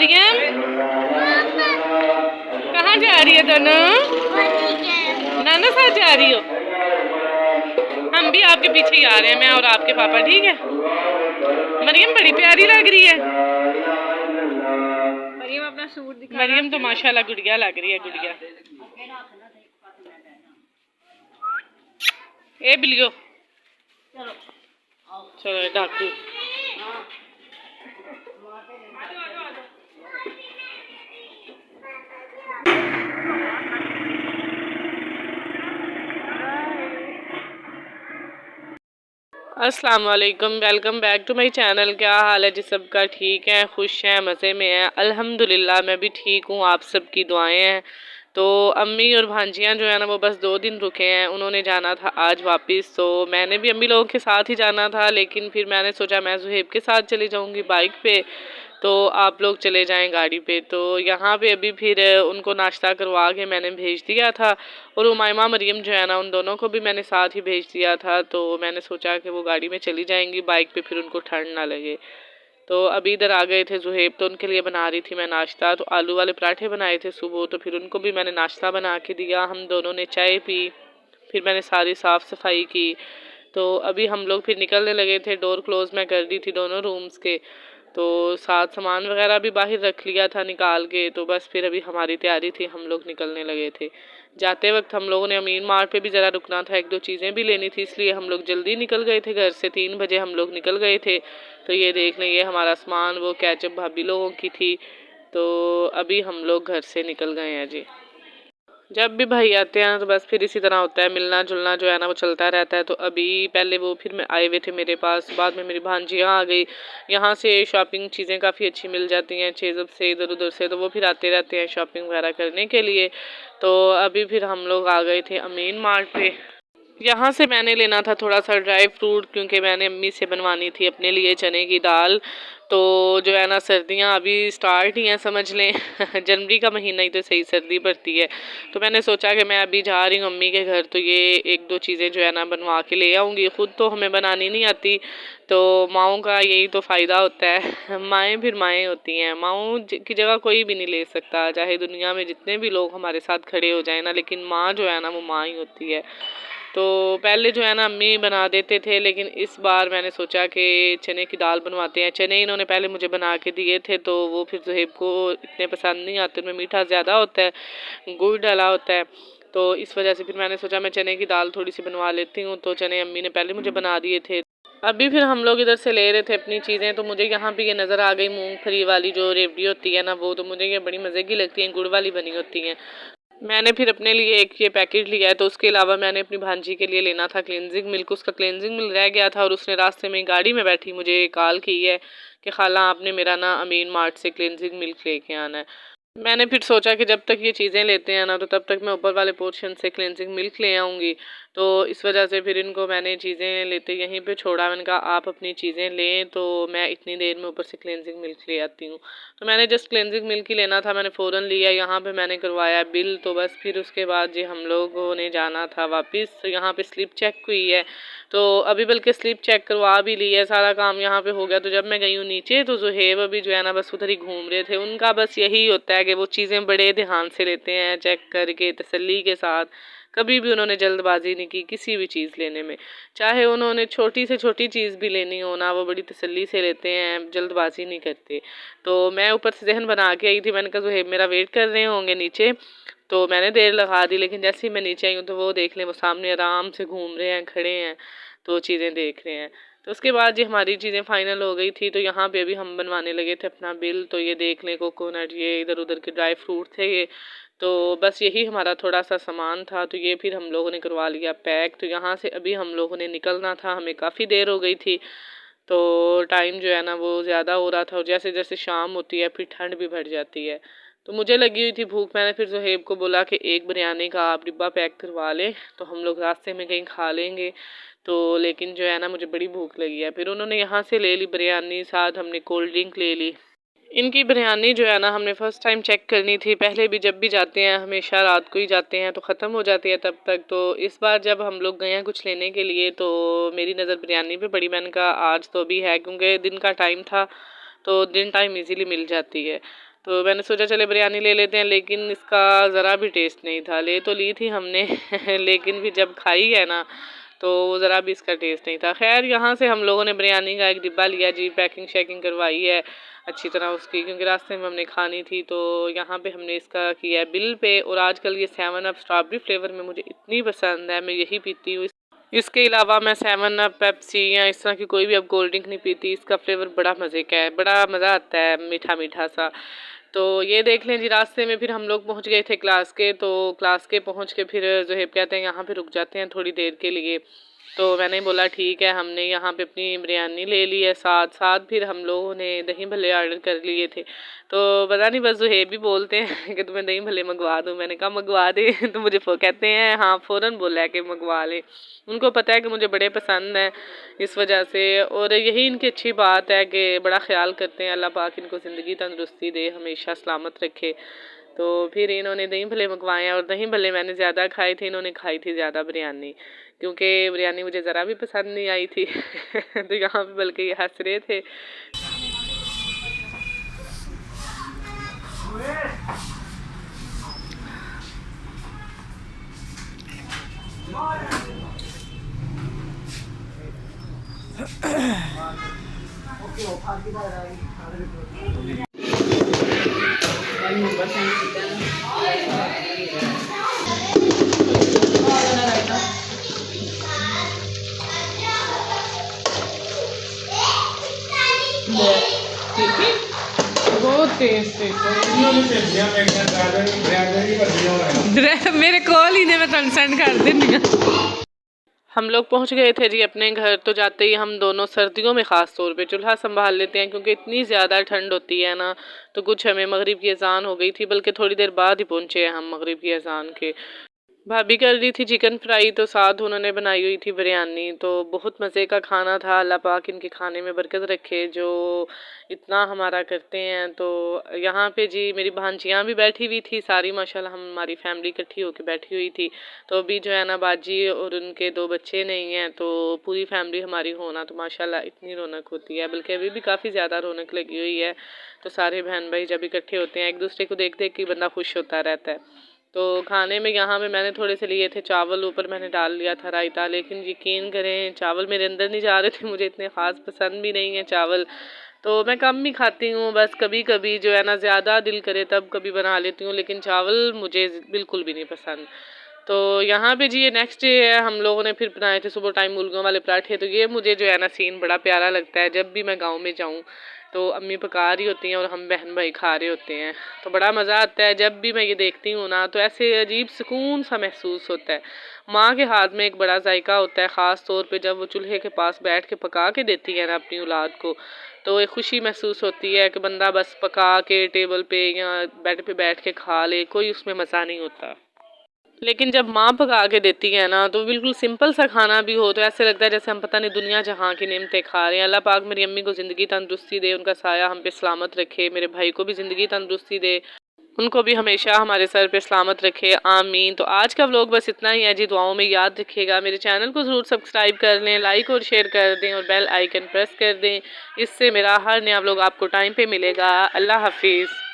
मरियम कहाँ जा रही है दोनों? नाना साथ जा रही हो? हम भी आपके पीछे ही आ रहे हैं, मैं और आपके पापा। ठीक है मरियम, बड़ी प्यारी लग रही है मरियम। अपना सूट दिखा। मरियम तो माशाल्लाह गुड़िया लग रही है, गुड़िया। ए बिलियो, चलो डाकू। अस्सलाम वालेकुम, welcome back to my channel. क्या हाल है जी सबका? ठीक है, खुश हैं, मज़े में हैं? अल्हम्दुलिल्लाह मैं भी ठीक हूँ, आप सबकी दुआएं हैं। तो अम्मी और भांजियाँ जो है ना वो बस 2 दिन रुके हैं, उन्होंने जाना था आज वापस। तो मैंने भी अम्मी लोगों के साथ ही जाना था, लेकिन फिर मैंने सोचा मैं ज़ुहैब के साथ चली जाऊँगी बाइक पे, तो आप लोग चले जाएं गाड़ी पे। तो यहाँ पे अभी फिर उनको नाश्ता करवा के मैंने भेज दिया था, और उमाइमा मरियम जो है ना उन दोनों को भी मैंने साथ ही भेज दिया था। तो मैंने सोचा कि वो गाड़ी में चली जाएंगी बाइक पे, फिर उनको ठंड ना लगे। तो अभी इधर आ गए थे ज़ुहैब, तो उनके लिए बना रही थी मैं नाश्ता। तो आलू वाले पराठे बनाए थे सुबह, तो फिर उनको भी मैंने नाश्ता बना के दिया। हम दोनों ने चाय पी, फिर मैंने सारी साफ़ सफाई की। तो अभी हम लोग फिर निकलने लगे थे। डोर क्लोज़ मैं कर दी थी दोनों रूम्स के, तो साथ सामान वगैरह भी बाहर रख लिया था निकाल के। तो बस फिर अभी हमारी तैयारी थी, हम लोग निकलने लगे थे। जाते वक्त हम लोगों ने अमीन मार्ट पे भी ज़रा रुकना था, 1-2 चीज़ें भी लेनी थी, इसलिए हम लोग जल्दी निकल गए थे घर से। 3 बजे हम लोग निकल गए थे। तो ये देख लें, ये हमारा सामान, वो कैचअप भाभी लोगों की थी। तो अभी हम लोग घर से निकल गए हैं जी। जब भी भाई आते हैं तो बस फिर इसी तरह होता है, मिलना जुलना जो है ना वो चलता रहता है। तो अभी पहले वो फिर मैं आए हुए थे मेरे पास, बाद में मेरी भांजियाँ आ गई। यहाँ से शॉपिंग चीज़ें काफ़ी अच्छी मिल जाती हैं चेज़ब से, इधर उधर से, तो वो फिर आते रहते हैं शॉपिंग वगैरह करने के लिए। तो अभी फिर हम लोग आ गए थे अमीन मार्ट पे। यहाँ से मैंने लेना था थोड़ा सा ड्राई फ्रूट, क्योंकि मैंने अम्मी से बनवानी थी अपने लिए चने की दाल। तो जो है ना सर्दियाँ अभी स्टार्ट ही हैं समझ लें जनवरी का महीना ही तो सही सर्दी पड़ती है। तो मैंने सोचा कि मैं अभी जा रही हूँ अम्मी के घर, तो ये 1-2 चीज़ें जो है ना बनवा के ले आऊँगी। ख़ुद तो हमें बनानी नहीं आती, तो माओं का यही तो फ़ायदा होता है माएँ फिर माएँ होती हैं। माओं की जगह कोई भी नहीं ले सकता, चाहे दुनिया में जितने भी लोग हमारे साथ खड़े हो जाए ना, लेकिन माँ जो है ना वो माँ ही होती है। तो पहले जो है ना अम्मी बना देते थे, लेकिन इस बार मैंने सोचा कि चने की दाल बनवाते हैं। चने इन्होंने पहले मुझे बना के दिए थे, तो वो फिर ज़ुहैब को इतने पसंद नहीं आते, उनमें मीठा ज़्यादा होता है, गुड़ डाला होता है। तो इस वजह से फिर मैंने सोचा मैं चने की दाल थोड़ी सी बनवा लेती हूँ। तो चने अम्मी ने पहले मुझे बना दिए थे। अभी फिर हम लोग इधर से ले रहे थे अपनी चीज़ें, तो मुझे यहाँ पे ये नज़र आ गई मूंगफली वाली जो रेवड़ी होती है ना वो, तो मुझे ये बड़ी मज़े की लगती है, गुड़ वाली बनी होती हैं। मैंने फिर अपने लिए एक ये पैकेट लिया है। तो उसके अलावा मैंने अपनी भांजी के लिए लेना था क्लेंजिंग मिल्क, उसका क्लेंजिंग मिल्क रह गया था, और उसने रास्ते में गाड़ी में बैठी मुझे कॉल की है कि खाला आपने मेरा ना अमीन मार्ट से क्लेंजिंग मिल्क लेके आना है। मैंने फिर सोचा कि जब तक ये चीज़ें लेते हैं ना, तो तब तक मैं ऊपर वाले पोर्शन से क्लेंजिंग मिल्क ले आऊँगी। तो इस वजह से फिर इनको मैंने चीज़ें लेते यहीं पे छोड़ा। मैंने कहा आप अपनी चीज़ें लें, तो मैं इतनी देर में ऊपर से क्लेंजिंग मिल्क ले आती हूँ। तो मैंने जस्ट क्लेंजिंग मिल्क ही लेना था, मैंने फ़ौरन लिया। यहाँ पे मैंने करवाया बिल, तो बस फिर उसके बाद जी हम लोगों ने जाना था वापस। तो यहाँ पे स्लिप चेक हुई है, तो अभी बल्कि स्लिप चेक करवा भी ली है, सारा काम यहाँ पे हो गया। तो जब मैं गई हूँ नीचे, तो ज़ुहैब अभी जो है ना बस उधर ही घूम रहे थे। उनका बस यही होता है कि वो चीज़ें बड़े ध्यान से लेते हैं, चेक करके तसल्ली के साथ। कभी भी उन्होंने जल्दबाजी नहीं की किसी भी चीज़ लेने में, चाहे उन्होंने छोटी से छोटी चीज़ भी लेनी हो ना, वो बड़ी तसल्ली से लेते हैं, जल्दबाजी नहीं करते। तो मैं ऊपर से जहन बना के आई थी, मैंने कहा ज़ुहैब मेरा वेट कर रहे होंगे नीचे, तो मैंने देर लगा दी। लेकिन जैसे ही मैं नीचे आई हूँ, तो वो देख लें वो सामने आराम से घूम रहे हैं, खड़े हैं, तो चीज़ें देख रहे हैं। तो उसके बाद जी हमारी चीज़ें फाइनल हो गई थी। तो यहाँ पे अभी हम बनवाने लगे थे अपना बिल। तो ये देख लें कोकोनट, ये इधर उधर के ड्राई फ्रूट थे ये, तो बस यही हमारा थोड़ा सा सामान था। तो ये फिर हम लोगों ने करवा लिया पैक। तो यहाँ से अभी हम लोगों ने निकलना था, हमें काफ़ी देर हो गई थी। तो टाइम जो है ना वो ज़्यादा हो रहा था, और जैसे जैसे शाम होती है फिर ठंड भी बढ़ जाती है। तो मुझे लगी हुई थी भूख, मैंने फिर ज़ुहैब को बोला कि एक बिरयानी का आप डिब्बा पैक करवा लें, तो हम लोग रास्ते में कहीं खा लेंगे। तो लेकिन जो है ना मुझे बड़ी भूख लगी है। फिर उन्होंने यहाँ से ले ली बिरयानी, साथ हमने कोल्ड ड्रिंक ले ली। इनकी बिरयानी जो है ना हमने फ़र्स्ट टाइम चेक करनी थी, पहले भी जब भी जाते हैं हमेशा रात को ही जाते हैं, तो ख़त्म हो जाती है तब तक। तो इस बार जब हम लोग गए हैं कुछ लेने के लिए, तो मेरी नज़र बिरयानी पे पड़ी। मैंने कहा आज तो भी है, क्योंकि दिन का टाइम था, तो दिन टाइम इजीली मिल जाती है। तो मैंने सोचा चले बिरयानी ले लेते हैं, लेकिन इसका ज़रा भी टेस्ट नहीं था। ले तो ली थी हमने लेकिन फिर जब खाई है ना तो ज़रा भी इसका टेस्ट नहीं था। खैर यहाँ से हम लोगों ने बिरयानी का एक डिब्बा लिया जी, पैकिंग शैकिंग करवाई है अच्छी तरह उसकी, क्योंकि रास्ते में हमने खानी थी। तो यहाँ पे हमने इसका किया है बिल पे। और आजकल ये 7 अप स्ट्रॉबेरी फ्लेवर में मुझे इतनी पसंद है, मैं यही पीती हूँ। इसके अलावा मैं 7 अप, पेप्सी या इस तरह की कोई भी अब कोल्ड ड्रिंक नहीं पीती। इसका फ्लेवर बड़ा मज़े का है, बड़ा मज़ा आता है, मीठा मीठा सा। तो ये देख लें जी, रास्ते में फिर हम लोग पहुँच गए थे क्लास के। तो क्लास के पहुँच के फिर ज़ोहेब कहते हैं यहाँ पे रुक जाते हैं थोड़ी देर के लिए। तो मैंने बोला ठीक है। हमने यहाँ पे अपनी बिरयानी ले ली है, साथ साथ फिर हम लोगों ने दही भल्ले ऑर्डर कर लिए थे। तो पता नहीं बस ज़ोहेब भी बोलते हैं कि तुम्हें दही भल्ले मंगवा दूँ। मैंने कहा मंगवा दे तो मुझे कहते हैं हाँ फ़ौरन बोला है कि मंगवा ले। उनको पता है कि मुझे बड़े पसंद हैं इस वजह से। और यही इनकी अच्छी बात है कि बड़ा ख्याल करते हैं। अल्लाह पाक इनको ज़िंदगी तंदुरुस्ती दे, हमेशा सलामत रखे। तो फिर इन्होंने दही भल्ले मंगवाए हैं, और दही भल्ले मैंने ज़्यादा खाए थे, इन्होंने खाई थी ज़्यादा बिरयानी, क्योंकि बिरयानी मुझे ज़रा भी पसंद नहीं आई थी तो यहाँ पे बल्कि ये हंस रहे थे। बहुत टेस्ट मेरे कॉल ही ने मैं तुम सेंड कर देनी। हम लोग पहुंच गए थे जी अपने घर। तो जाते ही हम दोनों सर्दियों में ख़ास तौर पे चूल्हा संभाल लेते हैं, क्योंकि इतनी ज़्यादा ठंड होती है ना। तो कुछ हमें मगरिब की अजान हो गई थी, बल्कि थोड़ी देर बाद ही पहुंचे हैं हम मगरिब की अजान के। भाभी कर रही थी चिकन फ्राई, तो साथ उन्होंने बनाई हुई थी बिरयानी। तो बहुत मज़े का खाना था। अल्लाह पाक इनके खाने में बरकत रखे जो इतना हमारा करते हैं। तो यहाँ पे जी मेरी भांजियाँ भी बैठी हुई थी सारी, माशाल्लाह हमारी फैमिली इकट्ठी होकर बैठी हुई थी। तो अभी जो है ना बाजी और उनके 2 बच्चे नहीं हैं, तो पूरी फैमिली हमारी होना तो माशाल्लाह इतनी रौनक होती है, बल्कि अभी भी काफ़ी ज़्यादा रौनक लगी हुई है। तो सारे बहन भाई जब इकट्ठे होते हैं, एक दूसरे को देख देख के बंदा खुश होता रहता है। तो खाने में यहाँ पे मैंने थोड़े से लिए थे चावल, ऊपर मैंने डाल लिया था रायता। लेकिन यकीन करें चावल मेरे अंदर नहीं जा रहे थे, मुझे इतने ख़ास पसंद भी नहीं है चावल। तो मैं कम ही खाती हूँ, बस कभी कभी जो है ना ज़्यादा दिल करे तब कभी बना लेती हूँ, लेकिन चावल मुझे बिल्कुल भी नहीं पसंद। तो यहाँ पे जी ये नेक्स्ट डे है, हम लोगों ने फिर बनाए थे सुबह टाइम मुर्गियों वाले पराठे। तो ये मुझे जो है ना सीन बड़ा प्यारा लगता है, जब भी मैं गांव में जाऊँ तो अम्मी पका रही होती हैं और हम बहन भाई खा रहे होते हैं, तो बड़ा मज़ा आता है। जब भी मैं ये देखती हूँ ना तो ऐसे अजीब सुकून सा महसूस होता है। माँ के हाथ में एक बड़ा जायका होता है, ख़ास तौर पे जब वो चूल्हे के पास बैठ के पका के देती है ना अपनी औलाद को, तो एक खुशी महसूस होती है कि बंदा बस पका के टेबल पे या बेड पे बैठ के खा ले, कोई उसमें मज़ा नहीं होता। लेकिन जब माँ पका के देती है ना तो बिल्कुल सिंपल सा खाना भी हो तो ऐसे लगता है जैसे हम पता नहीं दुनिया जहाँ की नेमतें खा रहे हैं। अल्लाह पाक मेरी अम्मी को ज़िंदगी तंदुरुस्ती दे, उनका साया हम पे सलामत रखे। मेरे भाई को भी ज़िंदगी तंदुरुस्ती दे, उनको भी हमेशा हमारे सर पे सलामत रखे, आमीन। तो आज का व्लॉग बस इतना ही है जी, दुआओं में याद रखिएगा। मेरे चैनल को ज़रूर सब्सक्राइब कर लें, लाइक और शेयर कर दें, और बेल आइकन प्रेस कर दें। इससे मेरा हर नया व्लॉग आपको टाइम पे मिलेगा। अल्लाह हाफिज़।